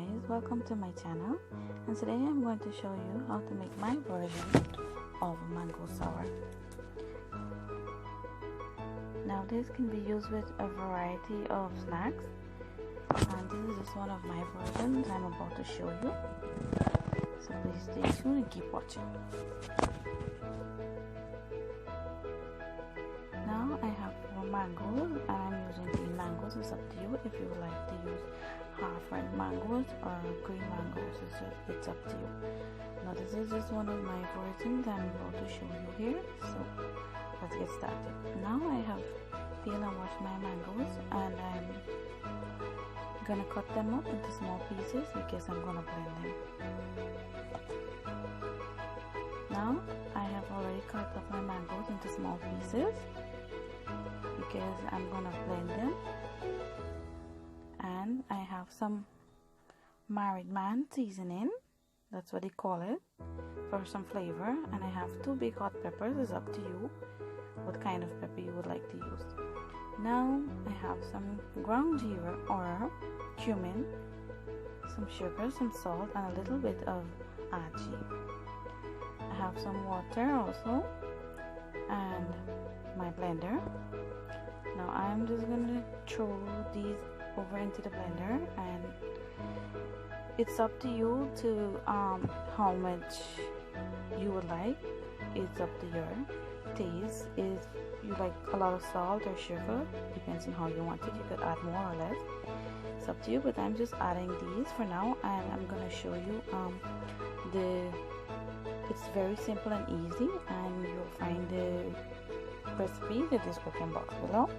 guys, welcome to my channel, and today I'm going to show you how to make my version of mango sour. Now this can be used with a variety of snacks, and this is just one of my versions I'm about to show you, so please stay tuned and keep watching. Now I have 4 mangoes and I'm using green mangoes. It's up to you if you would like to use half-ripe mangoes or green mangoes. It's up to you. Now this is just one of my versions I'm about to show you here, so let's get started. Now I have peeled and washed my mangoes and I'm gonna cut them up into small pieces because I'm gonna blend them. Now I have already cut up my mangoes into small pieces because I'm gonna blend them, and I have some maridman seasoning, that's what they call it, for some flavor, and I have 2 big hot peppers. It's up to you what kind of pepper you would like to use. Now I have some ground geera or cumin, some sugar, some salt, and a little bit of aji. I have some water also and my blender. Now I'm just gonna throw these over into the blender, and it's up to you to how much you would like. It's up to your taste. If you like a lot of salt or sugar, depends on how you want it, you could add more or less. It's up to you, but I'm just adding these for now, and I'm gonna show you it's very simple and easy, and you'll find the recipe in the description box below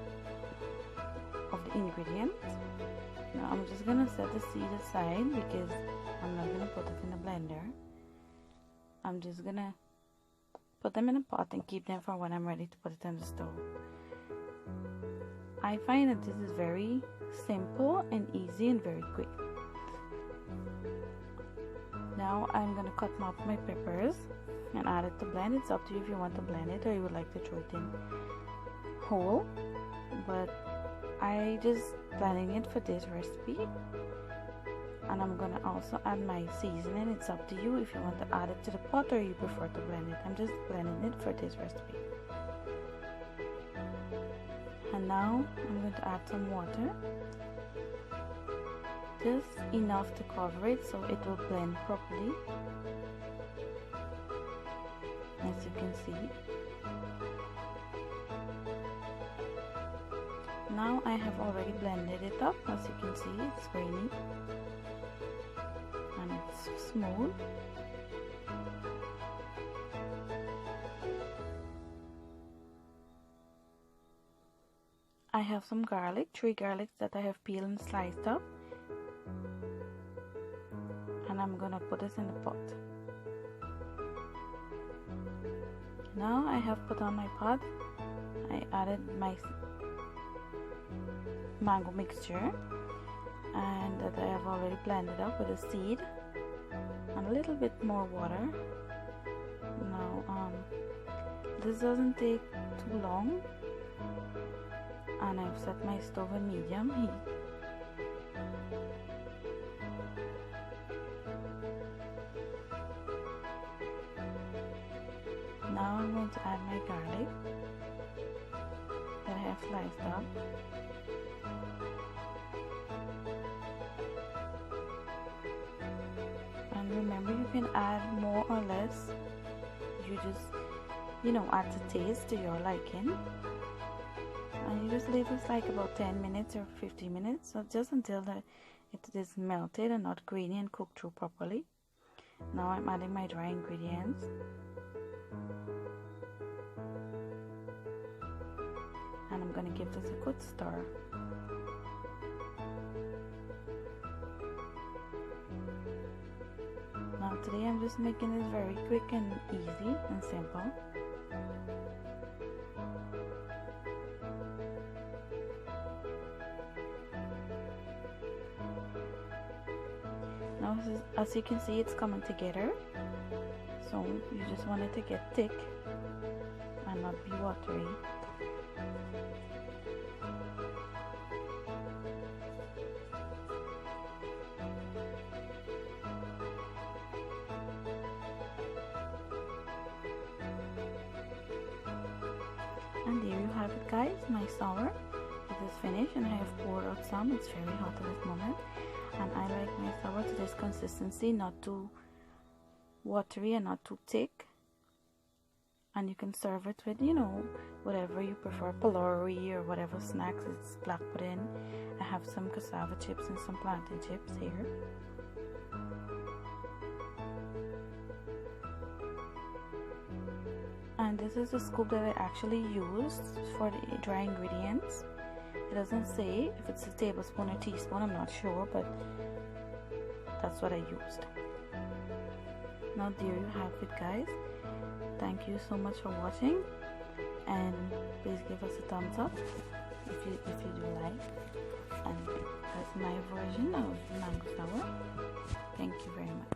of the ingredients. Now I'm just gonna set the seed aside because I'm not gonna put it in the blender. I'm just gonna put them in a pot and keep them for when I'm ready to put it on the stove. I find that this is very simple and easy and very quick. Now I'm gonna cut up my peppers and add it to blend. It's up to you if you want to blend it or you would like to throw it in whole, but I just blending it for this recipe. And I'm gonna also add my seasoning. It's up to you if you want to add it to the pot or you prefer to blend it. I'm just blending it for this recipe. And now I'm going to add some water, just enough to cover it so it will blend properly, as you can see. Now I have already blended it up. As you can see, it's grainy and it's smooth. I have some garlic, 3 garlics that I have peeled and sliced up, and I'm gonna put this in the pot. Now I have put on my pot. I added my mango mixture, and that I have already blended up with a seed and a little bit more water. Now this doesn't take too long, and I've set my stove on medium heat. Now I'm going to add my garlic that I have sliced up. And remember, you can add more or less. You just, add the taste to your liking. And you just leave this like about 10 minutes or 15 minutes, so just until it is melted and not grainy and cooked through properly. Now I'm adding my dry ingredients. And I'm going to give this a good stir. Now today I'm just making this very quick and easy and simple. Now as you can see, it's coming together, so you just want it to get thick and not be watery. And there you have it, guys, my sour. It is finished and I have poured out some. It's very hot at this moment, and I like my sour to this consistency, not too watery and not too thick. And you can serve it with, you know, whatever you prefer, palori or whatever snacks. It's black pudding. I have some cassava chips and some plantain chips here. And this is the scoop that I actually used for the dry ingredients. It doesn't say if it's a tablespoon or teaspoon, I'm not sure, but that's what I used. Now there you have it, guys. Thank you so much for watching, and please give us a thumbs up if you do like. And that's my version of mango sour. Thank you very much.